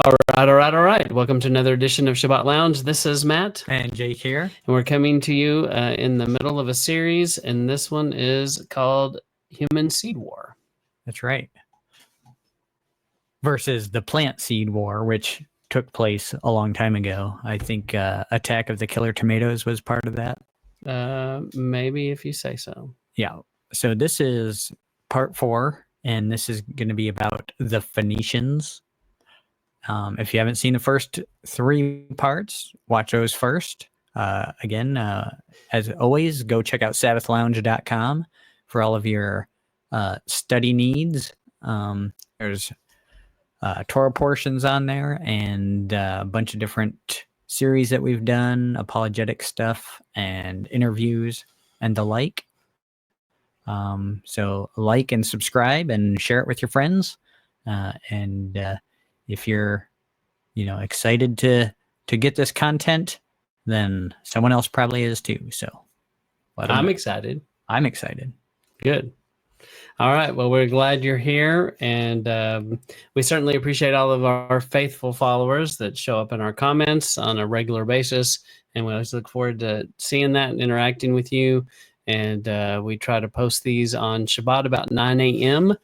All right. Welcome to another edition of Shabbat Lounge. This is Matt. And Jake here. And we're coming to you in the middle of a series, and this one is called Human Seed War. That's right. Versus the plant seed war, which took place a long time ago. I think Attack of the Killer Tomatoes was part of that. Maybe if you say so. Yeah. So this is part 4, and this is going to be about the Phoenicians. If you haven't seen the first 3 parts, watch those first. Again, as always, go check out sabbathlounge.com for all of your study needs. There's Torah portions on there and a bunch of different series that we've done, apologetic stuff and interviews and the like. So like and subscribe and share it with your friends. And if you're, excited to get this content, then someone else probably is too. So I'm excited. I'm excited. Good. All right. Well, we're glad you're here, and we certainly appreciate all of our faithful followers that show up in our comments on a regular basis, and we always look forward to seeing that and interacting with you. And we try to post these on Shabbat about 9 a.m.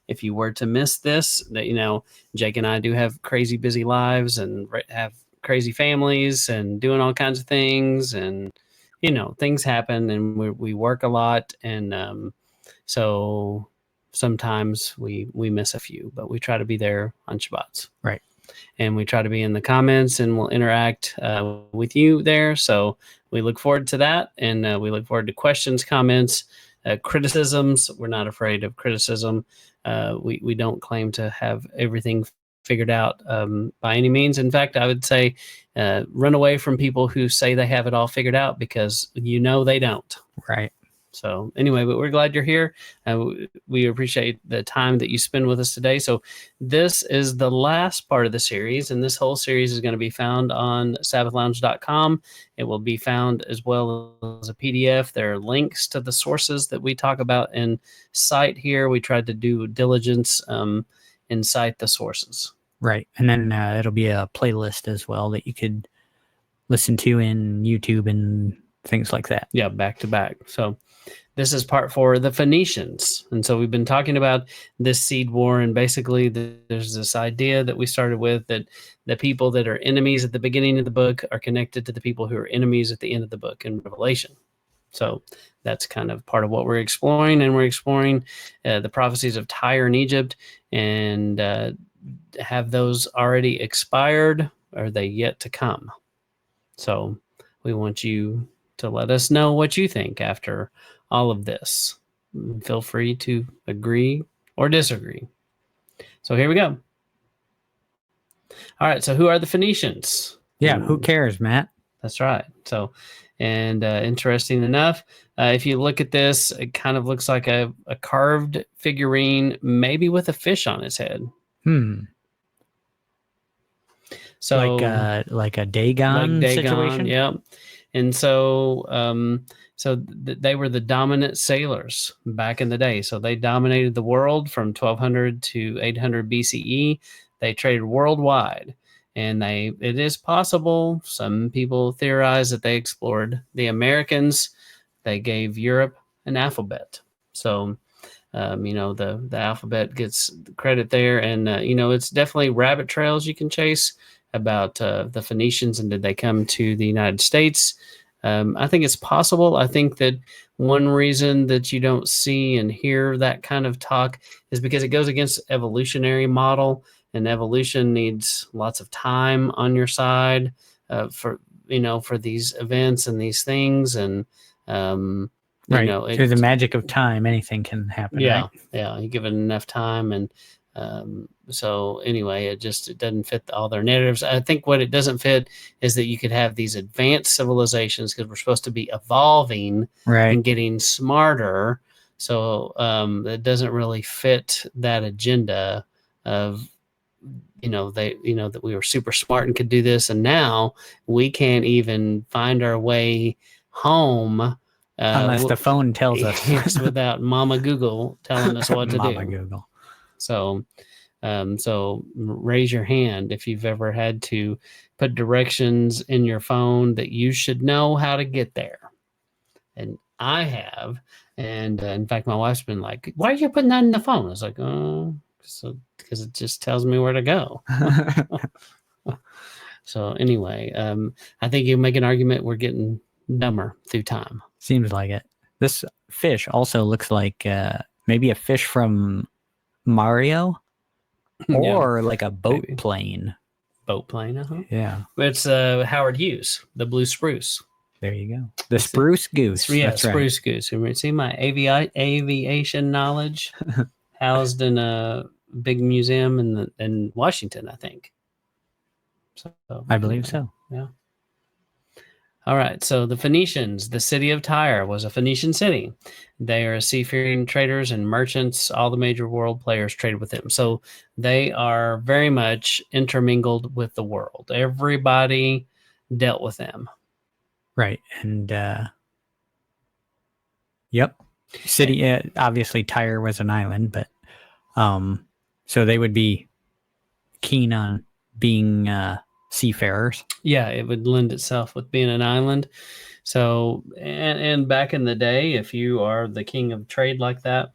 If you were to miss this, that Jake and I do have crazy busy lives and have crazy families and doing all kinds of things, and things happen, and we work a lot, and so sometimes we miss a few, but we try to be there on Shabbats. Right. And we try to be in the comments, and we'll interact with you there. So we look forward to that. And we look forward to questions, comments, criticisms. We're not afraid of criticism. We don't claim to have everything figured out by any means. In fact, I would say run away from people who say they have it all figured out, because they don't. Right. So anyway, but we're glad you're here. We appreciate the time that you spend with us today. So this is the last part of the series, and this whole series is going to be found on sabbathlounge.com. It will be found as well as a PDF. There are links to the sources that we talk about in cite here. We tried to do diligence and cite the sources. Right. And then it'll be a playlist as well that you could listen to in YouTube and things like that. Yeah, back to back. So this is part 4, the Phoenicians. And so we've been talking about this seed war, and basically there's this idea that we started with, that the people that are enemies at the beginning of the book are connected to the people who are enemies at the end of the book in Revelation. So that's kind of part of what we're exploring, and we're exploring the prophecies of Tyre in Egypt, and have those already expired? Or are they yet to come? So we want you to let us know what you think after all of this. Feel free to agree or disagree. So here we go. All right. So who are the Phoenicians? Yeah. Who cares, Matt? That's right. So, and interesting enough, if you look at this, it kind of looks like a carved figurine, maybe with a fish on its head. So like a Dagon situation. Yeah. And so they were the dominant sailors back in the day. So they dominated the world from 1200 to 800 BCE. They traded worldwide, and it is possible, some people theorize, that they explored the Americans. They gave Europe an alphabet. So the alphabet gets credit there, and it's definitely rabbit trails you can chase about the Phoenicians, and did they come to the United States? I think it's possible. I think that one reason that you don't see and hear that kind of talk is because it goes against evolutionary model, and evolution needs lots of time on your side for these events and these things, and right. Through the magic of time, anything can happen. Yeah, right? Yeah. You give it enough time, and so anyway, it doesn't fit all their narratives. I think what it doesn't fit is that you could have these advanced civilizations, because we're supposed to be evolving, right, and getting smarter. So it doesn't really fit that agenda of that we were super smart and could do this, and now we can't even find our way home unless the phone tells us without Mama Google telling us what to do. Mama Google. So So raise your hand if you've ever had to put directions in your phone that you should know how to get there. And I have. And in fact, my wife's been like, why are you putting that in the phone? I was like, oh, because it just tells me where to go. So anyway, I think you make an argument we're getting dumber through time. Seems like it. This fish also looks like maybe a fish from Mario or like a boat maybe. plane. Boat plane, Yeah. It's Howard Hughes, the blue spruce. There you go. The spruce goose. Yeah, That's spruce right. goose. See my aviation knowledge housed in a big museum in Washington, I think. So I believe so. Yeah. All right. So the Phoenicians, the city of Tyre was a Phoenician city. They are seafaring traders and merchants. All the major world players traded with them. So they are very much intermingled with the world. Everybody dealt with them. Right. And yep. City, obviously Tyre was an island, but so they would be keen on being seafarers. Yeah, it would lend itself with being an island. So, and back in the day, if you are the king of trade like that,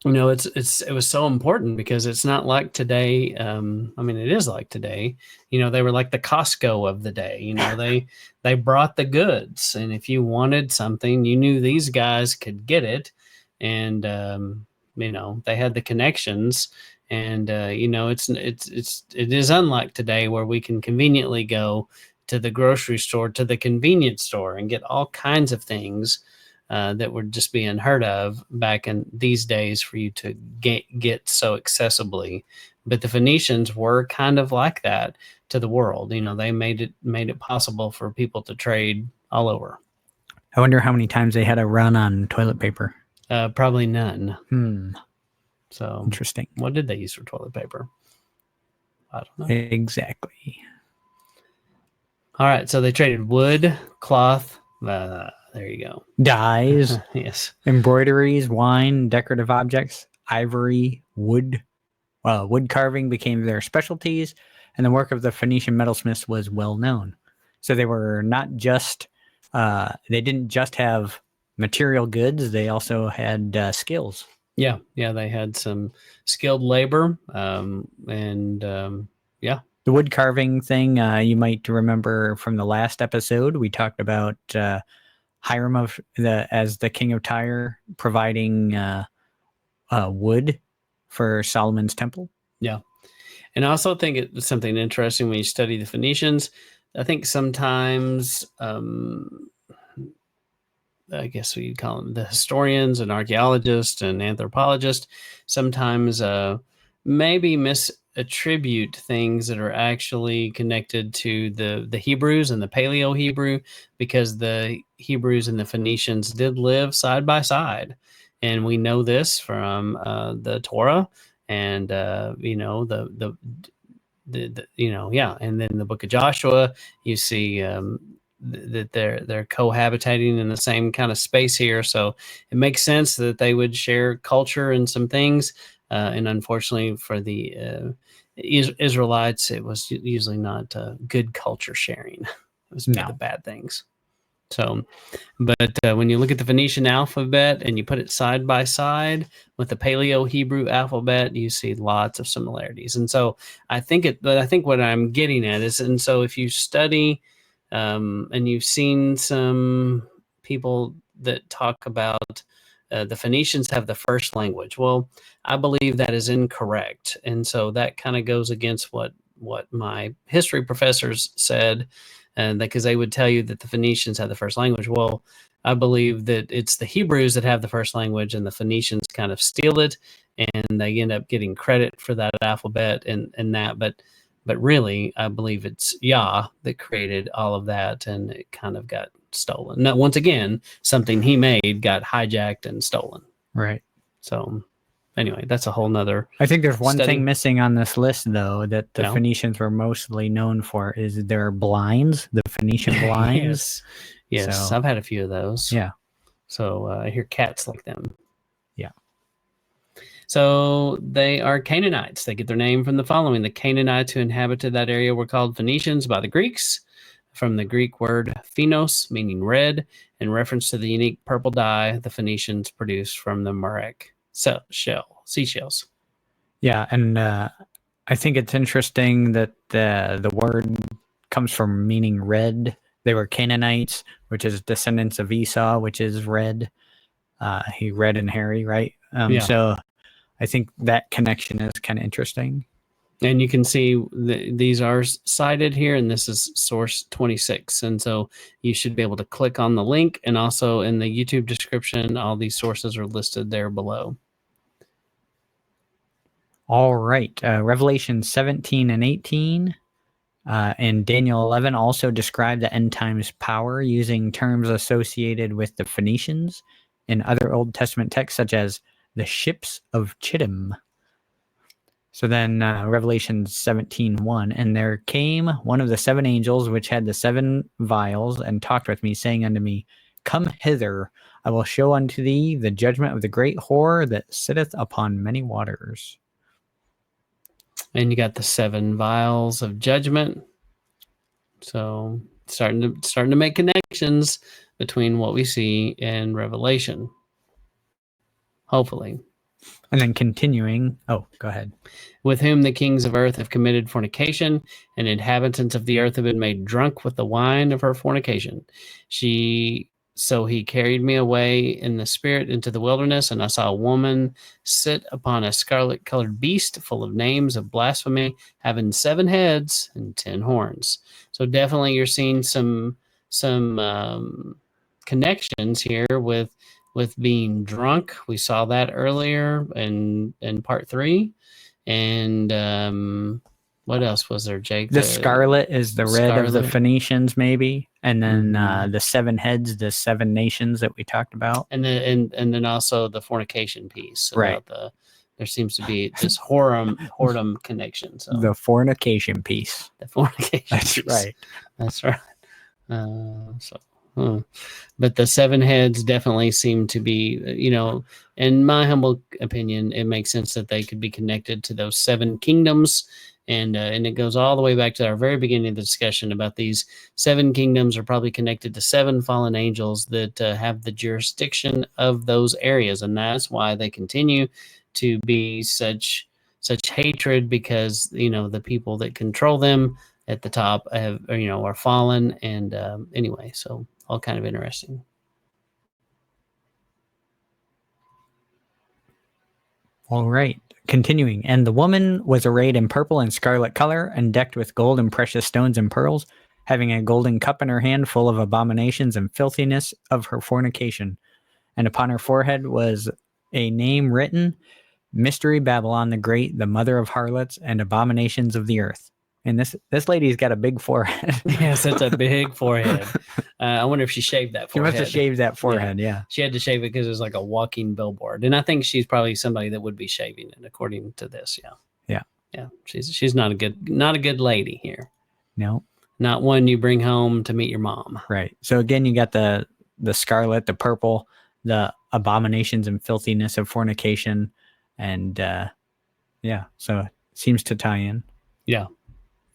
it was so important because it's not like today. I mean, it is like today. They were like the Costco of the day. They brought the goods, and if you wanted something, you knew these guys could get it, and they had the connections. And it is unlike today where we can conveniently go to the grocery store, to the convenience store, and get all kinds of things that would just be unheard of back in these days for you to get so accessibly. But the Phoenicians were kind of like that to the world. They made it possible for people to trade all over. I wonder how many times they had a run on toilet paper. Probably none. So interesting. What did they use for toilet paper? I don't know. Exactly. All right. So they traded wood, cloth. There you go. Dyes. Yes. Embroideries, wine, decorative objects, ivory, wood. Wood carving became their specialties, and the work of the Phoenician metalsmiths was well known. So they were not just, they didn't just have material goods, they also had skills. Yeah, they had some skilled labor, yeah. The wood carving thing, you might remember from the last episode, we talked about Hiram as the king of Tyre providing wood for Solomon's temple. Yeah, and I also think it's something interesting when you study the Phoenicians. I think sometimes, I guess we'd call them the historians and archaeologists and anthropologists, sometimes maybe misattribute things that are actually connected to the Hebrews and the Paleo Hebrew, because the Hebrews and the Phoenicians did live side by side. And we know this from the Torah and, and then the book of Joshua, you see that they're cohabitating in the same kind of space here. So it makes sense that they would share culture and some things. And unfortunately for the Israelites, it was usually not good culture sharing. It was the bad things. So, but when you look at the Phoenician alphabet and you put it side by side with the Paleo Hebrew alphabet, you see lots of similarities. And so I think what I'm getting at is, and so if you study and you've seen some people that talk about the Phoenicians have the first language. Well, I believe that is incorrect. And so that kind of goes against what my history professors said, and because they would tell you that the Phoenicians had the first language. Well, I believe that it's the Hebrews that have the first language, and the Phoenicians kind of steal it, and they end up getting credit for that alphabet and that. But really, I believe it's Yah that created all of that, and it kind of got stolen. Now, once again, something he made got hijacked and stolen. Right. So anyway, that's a whole nother. I think there's one thing missing on this list, though, that the Phoenicians were mostly known for is their blinds, the Phoenician blinds. Yes. So, I've had a few of those. Yeah. So I hear cats like them. Yeah. So they are Canaanites. They get their name from the following. The Canaanites who inhabited that area were called Phoenicians by the Greeks, from the Greek word phenos, meaning red, in reference to the unique purple dye the Phoenicians produced from the murek seashells. Yeah, and I think it's interesting that the word comes from meaning red. They were Canaanites, which is descendants of Esau, which is red. He red and hairy, right? Yeah. So I think that connection is kind of interesting. And you can see these are cited here, and this is source 26. And so you should be able to click on the link, and also in the YouTube description, all these sources are listed there below. All right. Revelation 17 and 18 and Daniel 11 also describe the end times power using terms associated with the Phoenicians in other Old Testament texts, such as the ships of Chittim. So then Revelation 17:1, and there came one of the seven angels which had the seven vials, and talked with me, saying unto me, Come hither, I will show unto thee the judgment of the great whore that sitteth upon many waters. And you got the 7 vials of judgment. So starting to make connections between what we see in Revelation. Hopefully. And then continuing, go ahead. With whom the kings of earth have committed fornication, and inhabitants of the earth have been made drunk with the wine of her fornication. So he carried me away in the spirit into the wilderness, and I saw a woman sit upon a scarlet-colored beast full of names of blasphemy, having 7 heads and 10 horns. So definitely you're seeing some connections here with being drunk. We saw that earlier in part 3. And what else was there, Jake? The scarlet is the red of the Phoenicians, maybe, and then the 7 heads, the 7 nations that we talked about, and then also the fornication piece. Right. There seems to be this whoredom connection. So the fornication piece. The fornication. That's piece. Right. That's right. But the 7 heads definitely seem to be, in my humble opinion, it makes sense that they could be connected to those 7 kingdoms. And it goes all the way back to our very beginning of the discussion about these 7 kingdoms are probably connected to 7 fallen angels that have the jurisdiction of those areas. And that's why they continue to be such hatred, because, the people that control them at the top are fallen. And anyway, so all kind of interesting. All right. Continuing. And the woman was arrayed in purple and scarlet color, and decked with gold and precious stones and pearls, having a golden cup in her hand full of abominations and filthiness of her fornication. And upon her forehead was a name written, Mystery Babylon the Great, the mother of harlots and abominations of the earth. And this lady's got a big forehead. Yes, it's a big forehead. I wonder if she shaved that forehead. She must have shaved that forehead, yeah. She had to shave it because it was like a walking billboard. And I think she's probably somebody that would be shaving it, according to this, Yeah. Yeah, she's not a good lady here. No. Not one you bring home to meet your mom. Right. So again, you got the scarlet, the purple, the abominations and filthiness of fornication. And so it seems to tie in. Yeah.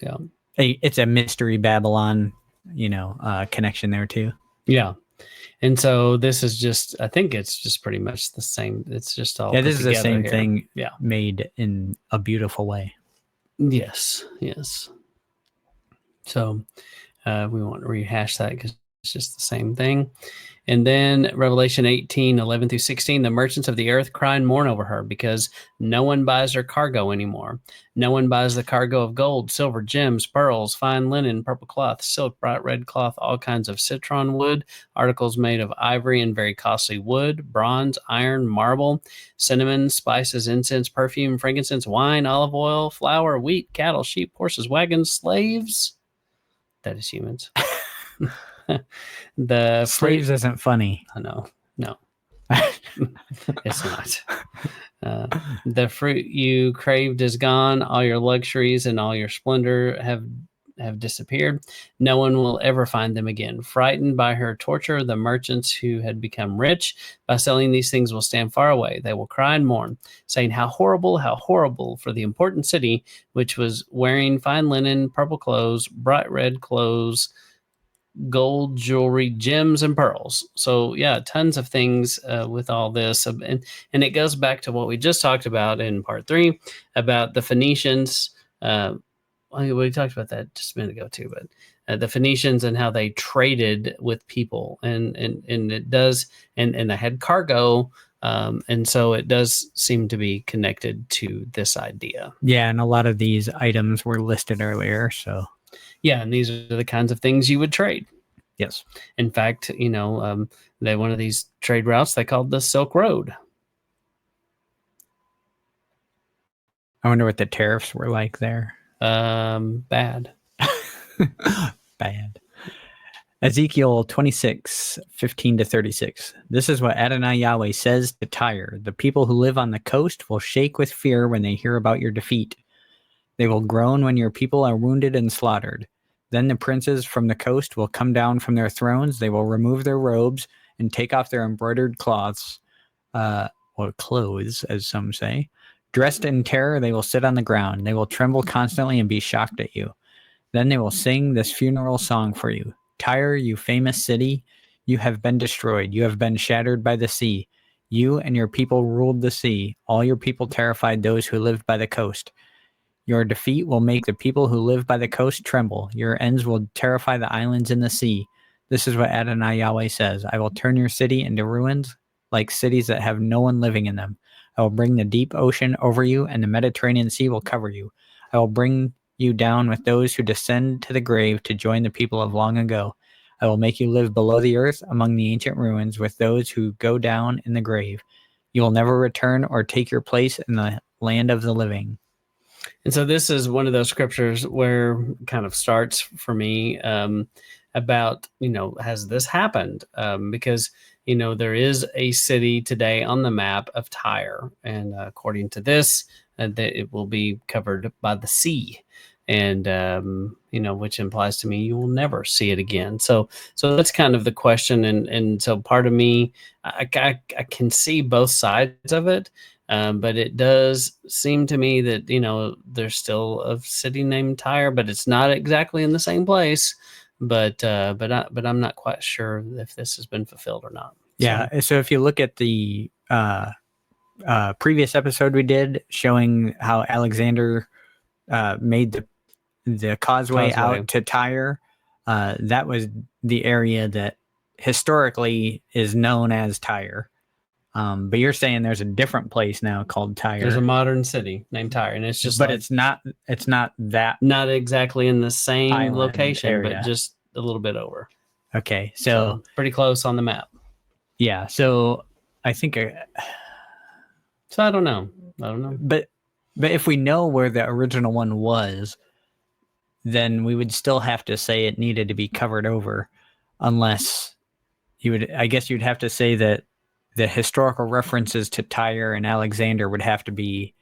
Yeah. It's a Mystery Babylon, connection there too. Yeah. And so this is just, I think it's just pretty much the same. It's just all. Yeah, this is the same here. thing. Yeah. Made in a beautiful way. Yes. Yes. So we won't rehash that because it's just the same thing. And then Revelation 18:11-16, the merchants of the earth cry and mourn over her, because no one buys her cargo anymore. No one buys the cargo of gold, silver, gems, pearls, fine linen, purple cloth, silk, bright red cloth, all kinds of citron wood, articles made of ivory and very costly wood, bronze, iron, marble, cinnamon, spices, incense, perfume, frankincense, wine, olive oil, flour, wheat, cattle, sheep, horses, wagons, slaves. That is humans. The slaves isn't funny. No, it's not. The fruit you craved is gone. All your luxuries and all your splendor have have disappeared. No one will ever find them again. Frightened by her torture, the merchants who had become rich by selling these things will stand far away. They will cry and mourn, saying, how horrible for the important city, which was wearing fine linen, purple clothes, bright red clothes, gold jewelry, gems, and pearls. So yeah, tons of things with all this, and it goes back to what we just talked about in part 3 about the Phoenicians. We talked about that just a minute ago too, but the Phoenicians and how they traded with people, and it does, and they had cargo. And so it does seem to be connected to this idea. Yeah, and a lot of these items were listed earlier, so yeah, and these are the kinds of things you would trade. Yes. In fact, they one of these trade routes they called the Silk Road. I wonder what the tariffs were like there. Bad. Bad. Ezekiel 26, 15 to 36. This is what Adonai Yahweh says to Tyre. The people who live on the coast will shake with fear when they hear about your defeat. They will groan when your people are wounded and slaughtered. Then the princes from the coast will come down from their thrones. They will remove their robes and take off their embroidered cloths, or clothes, as some say. Dressed in terror, they will sit on the ground. They will tremble constantly and be shocked at you. Then they will sing this funeral song for you. Tyre, you famous city, you have been destroyed. You have been shattered by the sea. You and your people ruled the sea. All your people terrified those who lived by the coast. Your defeat will make the people who live by the coast tremble. Your ends will terrify the islands in the sea. This is what Adonai Yahweh says. I will turn your city into ruins, like cities that have no one living in them. I will bring the deep ocean over you, and the Mediterranean Sea will cover you. I will bring you down with those who descend to the grave to join the people of long ago. I will make you live below the earth among the ancient ruins with those who go down in the grave. You will never return or take your place in the land of the living. And so this is one of those scriptures where it kind of starts for me about, has this happened? Because, there is a city today on the map of Tyre. And according to this, that it will be covered by the sea. And, which implies to me you will never see it again. So that's kind of the question. And so part of me, I can see both sides of it. But it does seem to me that, there's still a city named Tyre, but it's not exactly in the same place. But I'm not quite sure if this has been fulfilled or not. Yeah. So if you look at the previous episode we did showing how Alexander made the causeway out to Tyre, that was the area that historically is known as Tyre. But you're saying there's a different place now called Tyre. There's a modern city named Tyre, and it's just, but it's not that, not exactly in the same location area, but just a little bit over. Okay, so pretty close on the map. Yeah, so I think. So I don't know. But if we know where the original one was, then we would still have to say it needed to be covered over, unless I guess you'd have to say that the historical references to Tyre and Alexander would have to be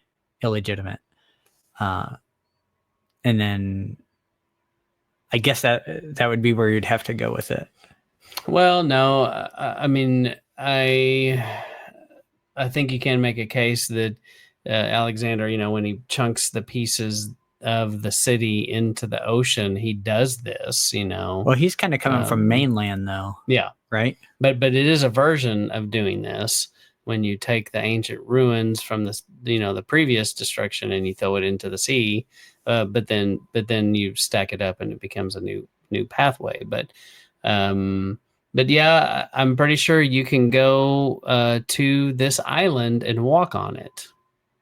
illegitimate. And then I guess that would be where you'd have to go with it. Well, no, I mean, I think you can make a case that Alexander, when he chunks the pieces of the city into the ocean, he does this, Well, he's kind of coming from mainland, though. Yeah. Right? But it is a version of doing this when you take the ancient ruins from the previous destruction and you throw it into the sea, but then you stack it up and it becomes a new pathway. But yeah, I'm pretty sure you can go to this island and walk on it.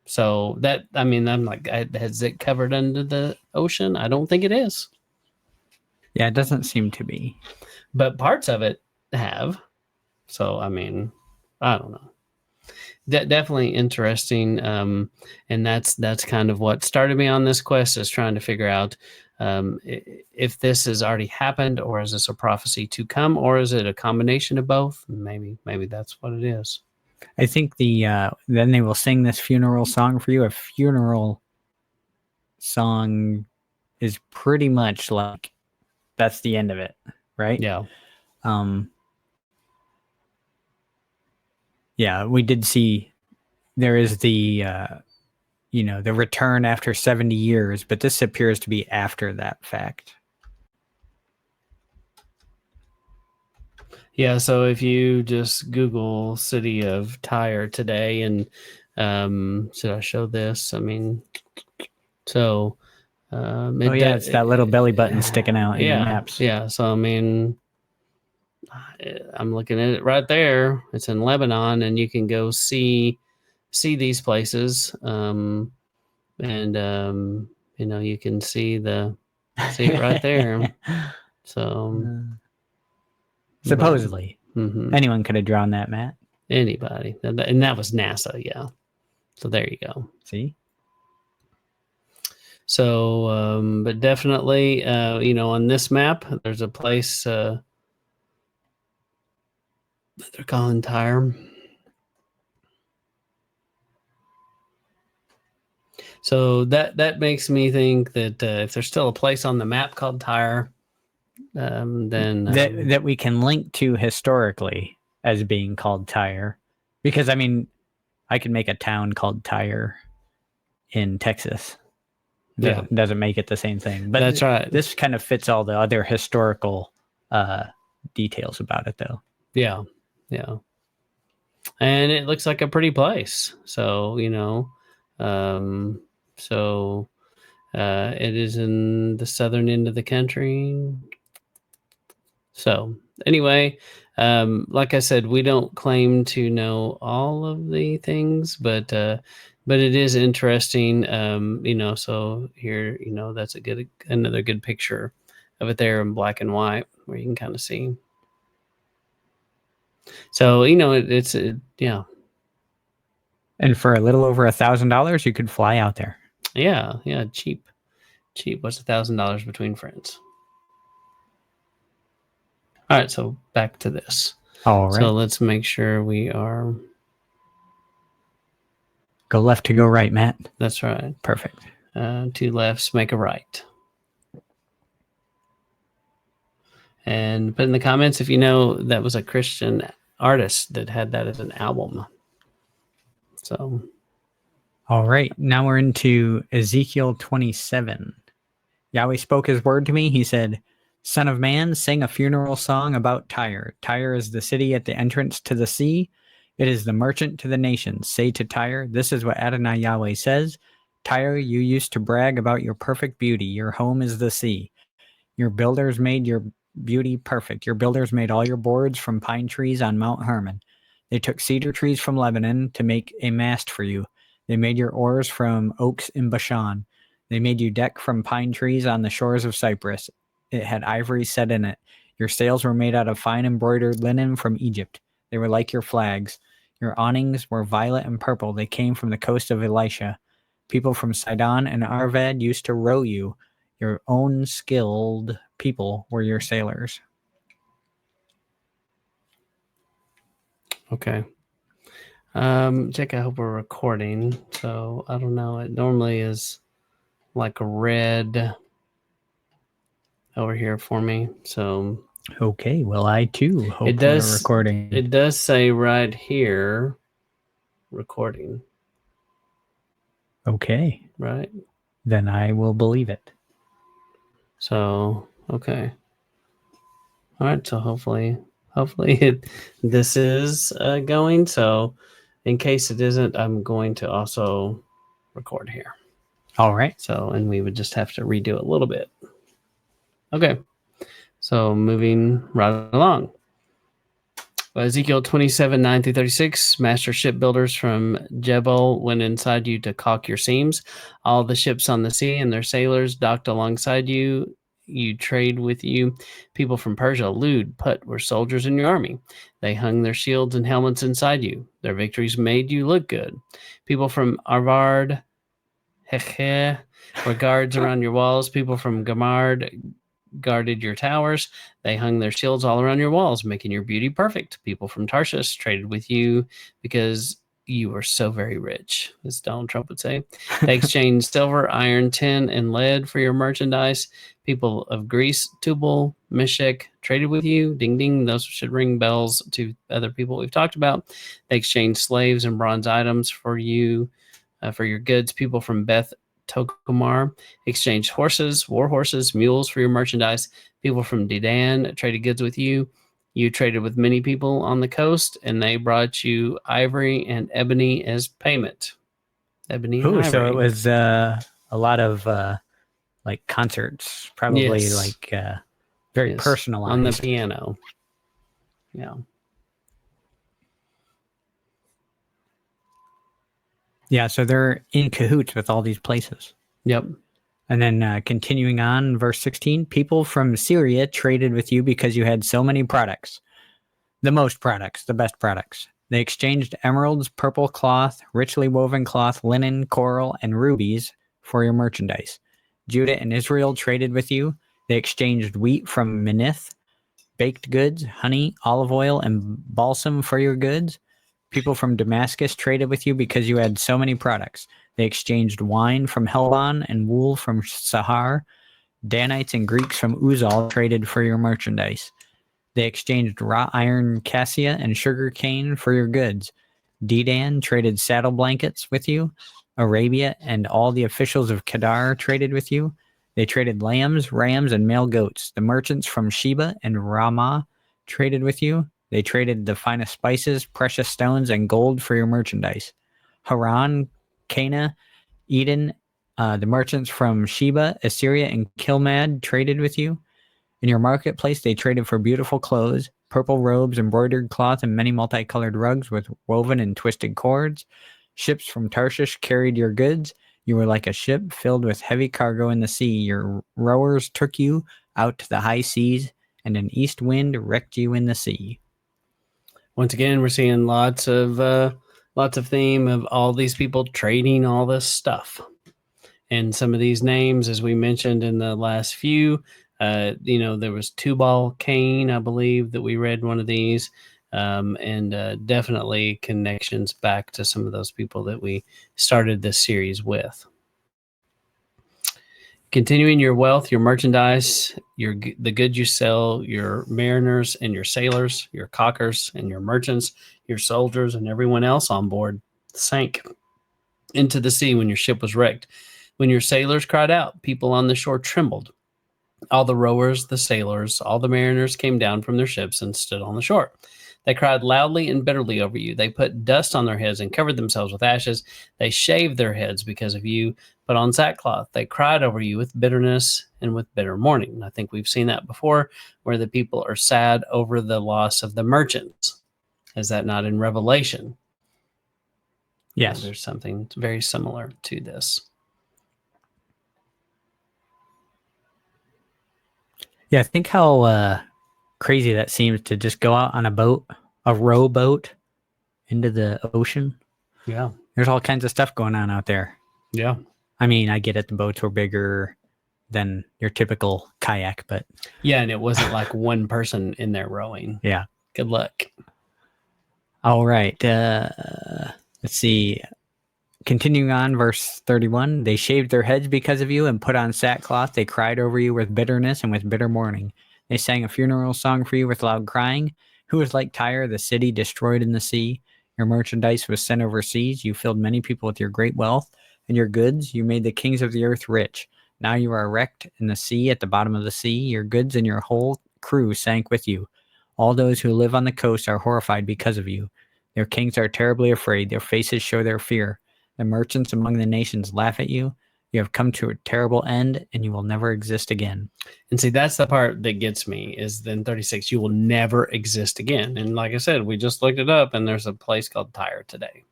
So I'm like, has it covered under the ocean? I don't think it is. Yeah, it doesn't seem to be. But parts of it have. So, I don't know. Definitely interesting. And that's kind of what started me on this quest, is trying to figure out if this has already happened, or is this a prophecy to come, or is it a combination of both? Maybe that's what it is. I think then they will sing this funeral song for you. A funeral song is pretty much like that's the end of it, right? Yeah. Yeah, we did see there is the the return after 70 years, but this appears to be after that fact. Yeah, so if you just Google City of Tyre today, and should I show this? I mean, so it's that little belly button sticking out in the yeah, maps. yeah. So I mean, I'm looking at it right there. It's in Lebanon, and you can go see these places, and you can see it right there. So supposedly, mm-hmm. anyone could have drawn that, Matt. Anybody, and that was NASA. Yeah. So there you go. See. So, but definitely, on this map, there's a place that they're calling Tyre. So that makes me think that if there's still a place on the map called Tyre, then that we can link to historically as being called Tyre, because I mean, I could make a town called Tyre in Texas. Doesn't make it the same thing, but that's right. This kind of fits all the other historical details about it, though. Yeah, and it looks like a pretty place. So it is in the southern end of the country. So anyway, like I said, we don't claim to know all of the things, but it is interesting. So here, that's another good picture of it there in black and white, where you can kind of see. So yeah. And for a little over $1,000, you could fly out there. Yeah, cheap. What's $1,000 between friends? All right, so back to this. All right. So let's make sure we are. Go left to go right, Matt. That's right. Perfect. Two lefts make a right. And put in the comments if you know that was a Christian artist that had that as an album. So. All right. Now we're into Ezekiel 27. Yahweh spoke his word to me. He said, "Son of man, sing a funeral song about Tyre. Tyre is the city at the entrance to the sea. It is the merchant to the nations. Say to Tyre, this is what Adonai Yahweh says. Tyre, you used to brag about your perfect beauty. Your home is the sea. Your builders made your beauty perfect. Your builders made all your boards from pine trees on Mount Hermon. They took cedar trees from Lebanon to make a mast for you. They made your oars from oaks in Bashan. They made you deck from pine trees on the shores of Cyprus. It had ivory set in it. Your sails were made out of fine embroidered linen from Egypt. They were like your flags. Your awnings were violet and purple. They came from the coast of Elisha. People from Sidon and Arvad used to row you. Your own skilled people were your sailors." Okay. Check, I hope we're recording. So I don't know. It normally is like red over here for me. So okay, well, I too hope we're recording. It does say right here, recording. Okay. Right. Then I will believe it. So okay. All right. So hopefully this is going. So in case it isn't, I'm going to also record here. All right. So, and we would just have to redo it a little bit. Okay. So moving right along. Ezekiel 27, 9 through 36, master shipbuilders from Jebel went inside you to caulk your seams. All the ships on the sea and their sailors docked alongside you. You trade with you. People from Persia, Lud, Put were soldiers in your army. They hung their shields and helmets inside you. Their victories made you look good. People from Arvad, Hecheh were guards around your walls. People from Gamard guarded your towers. They hung their shields all around your walls, making your beauty perfect. People from Tarshish traded with you because you are so very rich, as Donald Trump would say. They exchanged silver, iron, tin, and lead for your merchandise. People of Greece, Tubal, Meshech traded with you. Ding, ding. Those should ring bells to other people we've talked about. They exchanged slaves and bronze items for you, for your goods. People from Beth Tokumar exchanged horses, war horses, mules for your merchandise. People from Dedan traded goods with you. You traded with many people on the coast, and they brought you ivory and ebony as payment. Ebony and Ooh, ivory. so it was a lot of like concerts, probably Yes. like very Yes, personalized. on the piano. Yeah. Yeah, so they're in cahoots with all these places. Yep. And then continuing on, verse 16, people from Syria traded with you because you had so many products. The most products, the best products. They exchanged emeralds, purple cloth, richly woven cloth, linen, coral, and rubies for your merchandise. Judah and Israel traded with you. They exchanged wheat from Minnith, baked goods, honey, olive oil, and balsam for your goods. People from Damascus traded with you because you had so many products. They exchanged wine from Helbon and wool from Sahar. Danites and Greeks from Uzal traded for your merchandise. They exchanged wrought iron cassia and sugar cane for your goods. Dedan traded saddle blankets with you. Arabia and all the officials of Kedar traded with you. They traded lambs, rams, and male goats. The merchants from Sheba and Ramah traded with you. They traded the finest spices, precious stones, and gold for your merchandise. Haran, Cana, Eden, the merchants from Sheba, Assyria, and Kilmad traded with you. In your marketplace, they traded for beautiful clothes, purple robes, embroidered cloth, and many multicolored rugs with woven and twisted cords. Ships from Tarshish carried your goods. You were like a ship filled with heavy cargo in the sea. Your rowers took you out to the high seas, and an east wind wrecked you in the sea. Once again, we're seeing lots of theme of all these people trading all this stuff. And some of these names, as we mentioned in the last few, there was Tubal Cain, I believe, that we read one of these, and definitely connections back to some of those people that we started this series with. Continuing your wealth, your merchandise, the goods you sell, your mariners and your sailors, your caulkers and your merchants, your soldiers, and everyone else on board sank into the sea when your ship was wrecked. When your sailors cried out, people on the shore trembled. All the rowers, the sailors, all the mariners came down from their ships and stood on the shore. They cried loudly and bitterly over you. They put dust on their heads and covered themselves with ashes. They shaved their heads because of you, put on sackcloth. They cried over you with bitterness and with bitter mourning. And I think we've seen that before, where the people are sad over the loss of the merchants. Is that not in Revelation? Yes. There's something very similar to this. Yeah, think how crazy that seems to just go out on a boat, a rowboat, into the ocean. Yeah. There's all kinds of stuff going on out there. Yeah. I mean, I get it. The boats were bigger than your typical kayak, but yeah, and it wasn't like one person in there rowing. Yeah. Good luck. All right. Let's see. Continuing on, verse 31, they shaved their heads because of you and put on sackcloth. They cried over you with bitterness and with bitter mourning. They sang a funeral song for you with loud crying. Who is like Tyre, the city destroyed in the sea? Your merchandise was sent overseas. You filled many people with your great wealth and your goods. You made the kings of the earth rich. Now you are wrecked in the sea, at the bottom of the sea. Your goods and your whole crew sank with you. All those who live on the coast are horrified because of you. Their kings are terribly afraid. Their faces show their fear. The merchants among the nations laugh at you. You have come to a terrible end, and you will never exist again. And see, that's the part that gets me, is then 36, you will never exist again. And like I said, we just looked it up, and there's a place called Tyre today.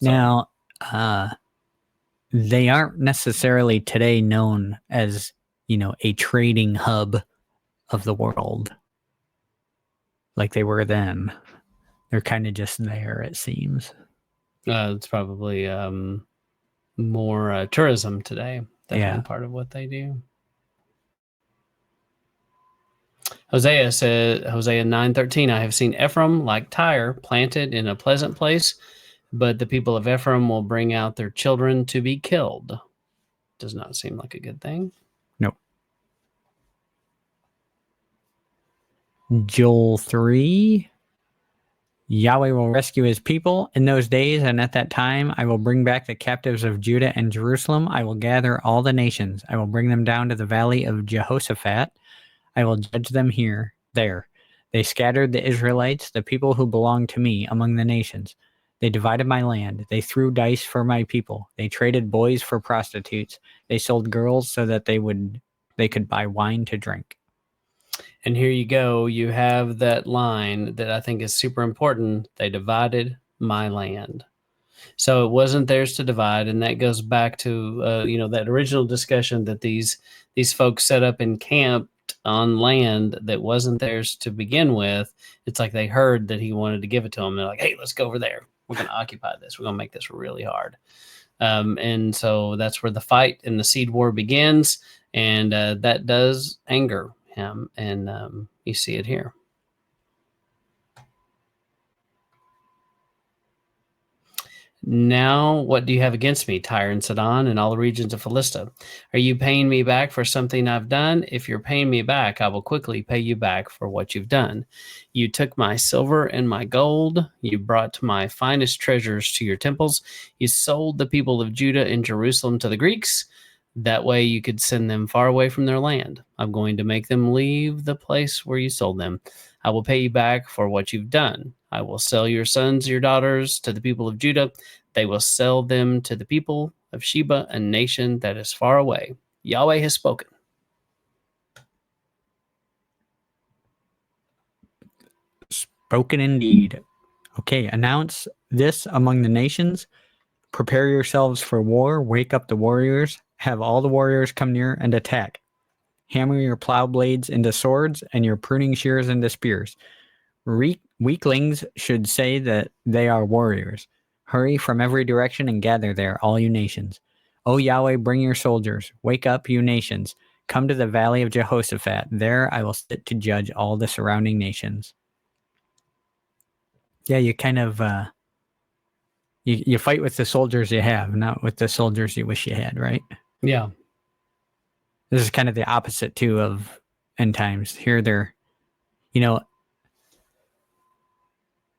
So, now, they aren't necessarily today known as, a trading hub of the world like they were then. They're kind of just there, it seems. It's probably more tourism today. Definitely part of what they do. Hosea 9:13, I have seen Ephraim like Tyre, planted in a pleasant place, but the people of Ephraim will bring out their children to be killed. Does not seem like a good thing. Nope. Joel 3. Yahweh will rescue his people in those days, and at that time I will bring back the captives of Judah and Jerusalem. I will gather all the nations. I will bring them down to the valley of Jehoshaphat. I will judge them there. They scattered the Israelites, the people who belong to me, among the nations. They divided my land. They threw dice for my people. They traded boys for prostitutes. They sold girls so that they could buy wine to drink. And here you go. You have that line that I think is super important. They divided my land. So it wasn't theirs to divide, and that goes back to that original discussion that these folks set up and camped on land that wasn't theirs to begin with. It's like they heard that he wanted to give it to them. They're like, "Hey, let's go over there. We're going to occupy this. We're going to make this really hard." And so that's where the fight and the seed war begins, and that does anger him, and you see it here. Now, what do you have against me, Tyre and Sidon, and all the regions of Philistia? Are you paying me back for something I've done? If you're paying me back, I will quickly pay you back for what you've done. You took my silver and my gold. You brought my finest treasures to your temples. You sold the people of Judah and Jerusalem to the Greeks. That way you could send them far away from their land. I'm going to make them leave the place where you sold them. I will pay you back for what you've done. I will sell your sons, your daughters to the people of Judah. They will sell them to the people of Sheba, a nation that is far away. Yahweh has spoken. Spoken indeed. Okay, announce this among the nations. Prepare yourselves for war. Wake up the warriors. Have all the warriors come near and attack. Hammer your plow blades into swords and your pruning shears into spears. Weaklings should say that they are warriors. Hurry from every direction and gather there, all you nations. O Yahweh, bring your soldiers. Wake up, you nations. Come to the valley of Jehoshaphat. There I will sit to judge all the surrounding nations. Yeah, you kind of you fight with the soldiers you have, not with the soldiers you wish you had, right? Yeah. This is kind of the opposite too of end times. Here they're,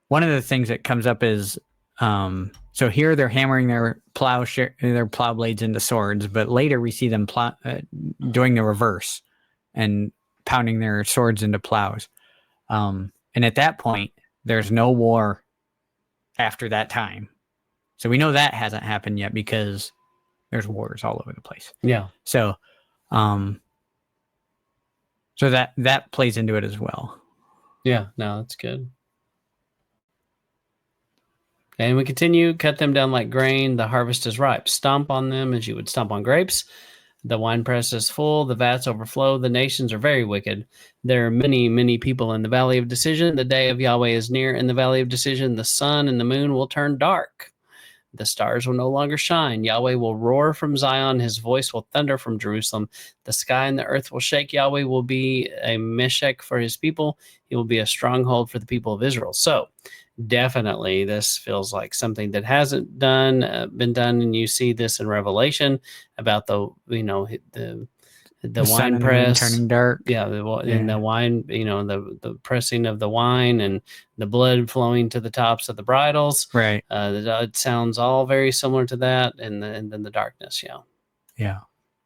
one of the things that comes up is, so here they're hammering their plow blades into swords, but later we see them doing the reverse and pounding their swords into plows. And at that point, there's no war after that time. So we know that hasn't happened yet because there's wars all over the place. Yeah. So, so that plays into it as well. Yeah, no, that's good. And we continue, cut them down like grain. The harvest is ripe. Stomp on them as you would stomp on grapes. The winepress is full. The vats overflow. The nations are very wicked. There are many, many people in the valley of decision. The day of Yahweh is near. In the valley of decision, the sun and the moon will turn dark. The stars will no longer shine. Yahweh will roar from Zion. His voice will thunder from Jerusalem. The sky and the earth will shake. Yahweh will be a meshech for his people. He will be a stronghold for the people of Israel. So definitely this feels like something that hasn't been done. And you see this in Revelation about the wine press turning dark. Yeah, and the wine, the pressing of the wine and the blood flowing to the tops of the bridles. Right. It sounds all very similar to that, and then the darkness. Yeah. Yeah.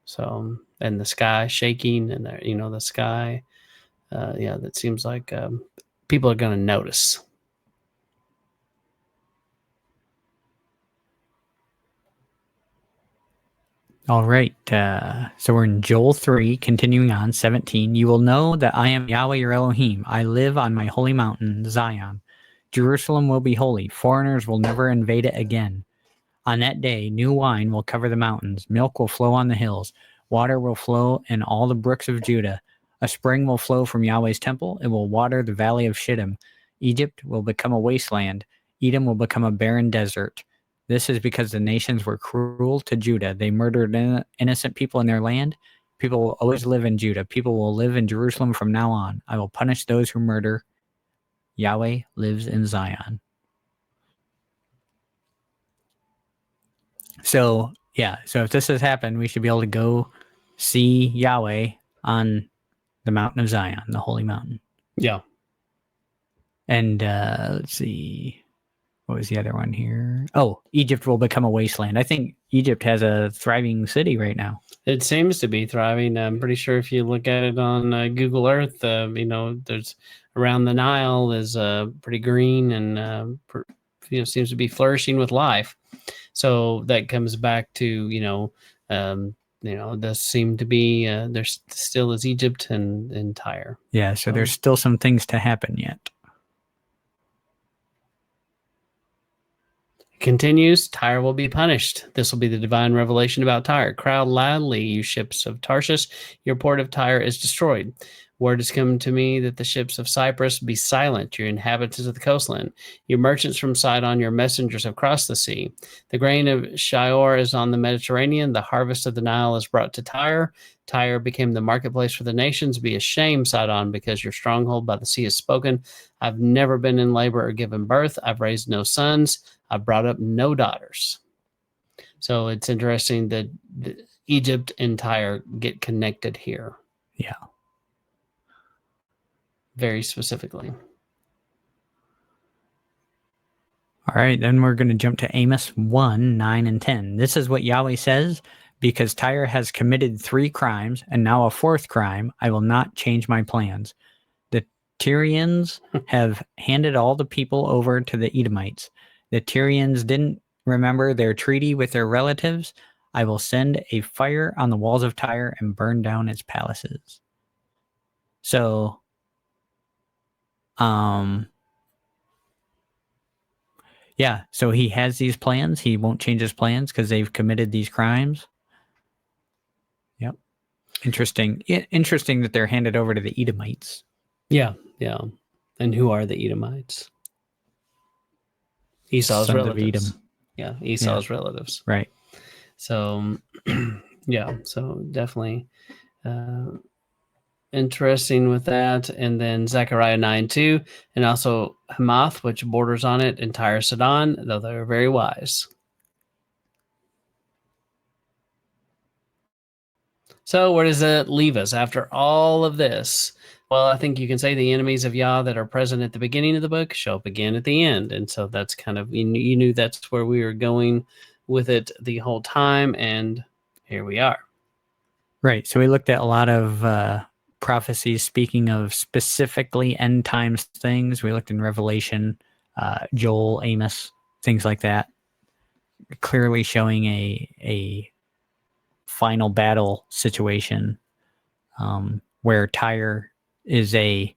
So, and the sky shaking, and the sky. That seems like people are going to notice. All right. So we're in Joel 3, continuing on, 17. You will know that I am Yahweh your Elohim. I live on my holy mountain, Zion. Jerusalem will be holy. Foreigners will never invade it again. On that day, new wine will cover the mountains. Milk will flow on the hills. Water will flow in all the brooks of Judah. A spring will flow from Yahweh's temple. It will water the valley of Shittim. Egypt will become a wasteland. Edom will become a barren desert. This is because the nations were cruel to Judah. They murdered innocent people in their land. People will always live in Judah. People will live in Jerusalem from now on. I will punish those who murder. Yahweh lives in Zion. So if this has happened, we should be able to go see Yahweh on the mountain of Zion, the holy mountain. Yeah. And let's see, what was the other one here? Oh, Egypt will become a wasteland. I think Egypt has a thriving city right now. It seems to be thriving. I'm pretty sure if you look at it on Google Earth, there's around the Nile is pretty green and seems to be flourishing with life. So that comes back to this seemed to be there's still is Egypt and Tyre. Yeah, so there's still some things to happen yet. Continues, Tyre will be punished. This will be the divine revelation about Tyre. Crowd loudly, you ships of Tarshish. Your port of Tyre is destroyed. Word has come to me that the ships of Cyprus be silent, your inhabitants of the coastland. Your merchants from Sidon, your messengers have crossed the sea. The grain of Shior is on the Mediterranean. The harvest of the Nile is brought to Tyre. Tyre became the marketplace for the nations. Be ashamed, Sidon, because your stronghold by the sea has spoken. I've never been in labor or given birth. I've raised no sons. I brought up no daughters. So it's interesting that Egypt and Tyre get connected here. Yeah. Very specifically. All right, then we're going to jump to Amos 1, 9, and 10. This is what Yahweh says, because Tyre has committed 3 crimes, and now a 4th crime, I will not change my plans. The Tyrians have handed all the people over to the Edomites. The Tyrians didn't remember their treaty with their relatives. I will send a fire on the walls of Tyre and burn down its palaces. So, yeah, so he has these plans. He won't change his plans because they've committed these crimes. Yep. Interesting. Interesting that they're handed over to the Edomites. Yeah, yeah. And who are the Edomites? Esau's Sons relatives. Of Edom. Yeah, Esau's relatives. Right. So, yeah, so definitely interesting with that. And then Zechariah 9:2, and also Hamath, which borders on it, and Tyre Sidon, though they're very wise. So where does that leave us after all of this? Well, I think you can say the enemies of Yah that are present at the beginning of the book show up again at the end. And so that's kind of, you knew that's where we were going with it the whole time. And here we are. Right. So we looked at a lot of prophecies speaking of specifically end times things. We looked in Revelation, Joel, Amos, things like that, clearly showing a final battle situation where Tyre is a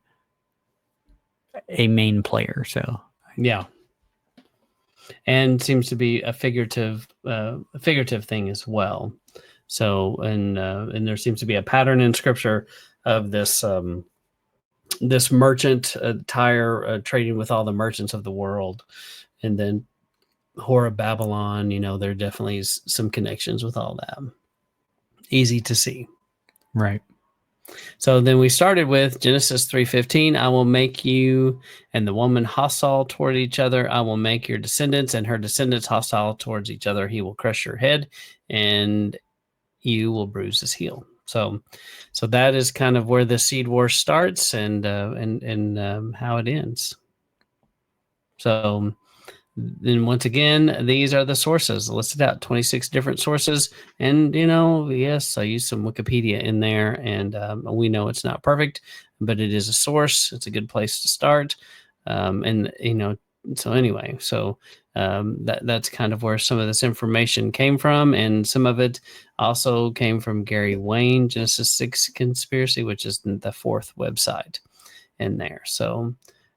main player. So yeah, and seems to be a figurative thing as well. So and there seems to be a pattern in Scripture of this this merchant Tyre trading with all the merchants of the world, and then Whore of Babylon. There definitely is some connections with all that. Easy to see. Right. So then we started with Genesis 3:15. I will make you and the woman hostile toward each other. I will make your descendants and her descendants hostile towards each other. He will crush your head, and you will bruise his heel. So that is kind of where the seed war starts and how it ends. So then once again, these are the sources listed out, 26 different sources. And, yes, I used some Wikipedia in there, and we know it's not perfect, but it is a source. It's a good place to start. So anyway, that's kind of where some of this information came from. And some of it also came from Gary Wayne, Genesis 6 Conspiracy, which is the 4th website in there. So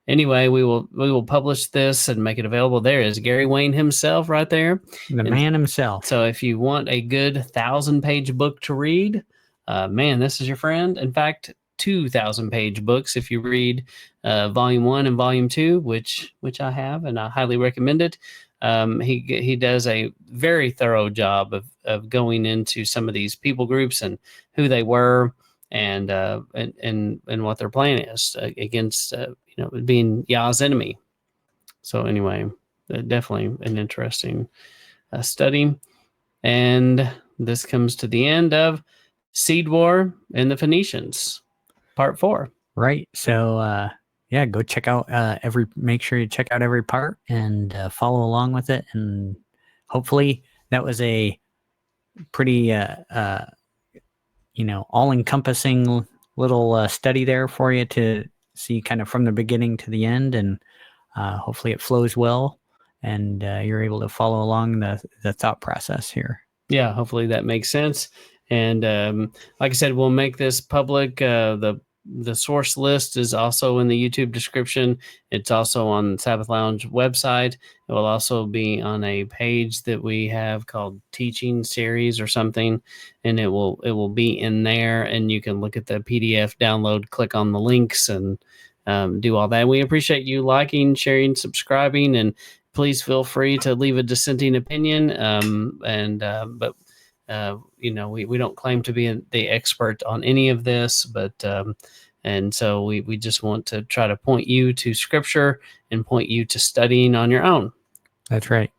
anyway, we will publish this and make it available. There is Gary Wayne himself right there. The man himself. So if you want a good 1,000-page book to read, this is your friend. In fact, 2,000-page books if you read Volume 1 and Volume 2, which I have, and I highly recommend it. He does a very thorough job of going into some of these people groups and who they were, and what their plan is against being Yah's enemy. So anyway, definitely an interesting study. And this comes to the end of Seed War and the Phoenicians, part 4. Right. So, yeah, go check out make sure you check out every part and follow along with it. And hopefully that was a pretty, all-encompassing little study there for you to see kind of from the beginning to the end. And hopefully it flows well and you're able to follow along the thought process here. Yeah, hopefully that makes sense. And like I said, we'll make this public. The source list is also in the YouTube description. It's also on the Sabbath Lounge website. It will also be on a page that we have called Teaching Series or something, and it will be in there. And you can look at the PDF download, click on the links, and do all that. We appreciate you liking, sharing, subscribing, and please feel free to leave a dissenting opinion. But we don't claim to be the expert on any of this, but and so we just want to try to point you to Scripture and point you to studying on your own. That's right.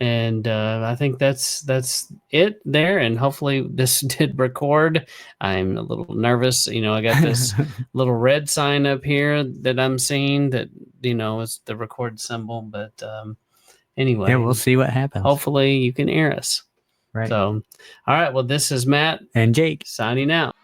And I think that's it there. And hopefully this did record. I'm a little nervous. I got this little red sign up here that I'm seeing that, is the record symbol. But anyway. Yeah, we'll see what happens. Hopefully you can hear us. Right. So, all right. Well, this is Matt and Jake signing out.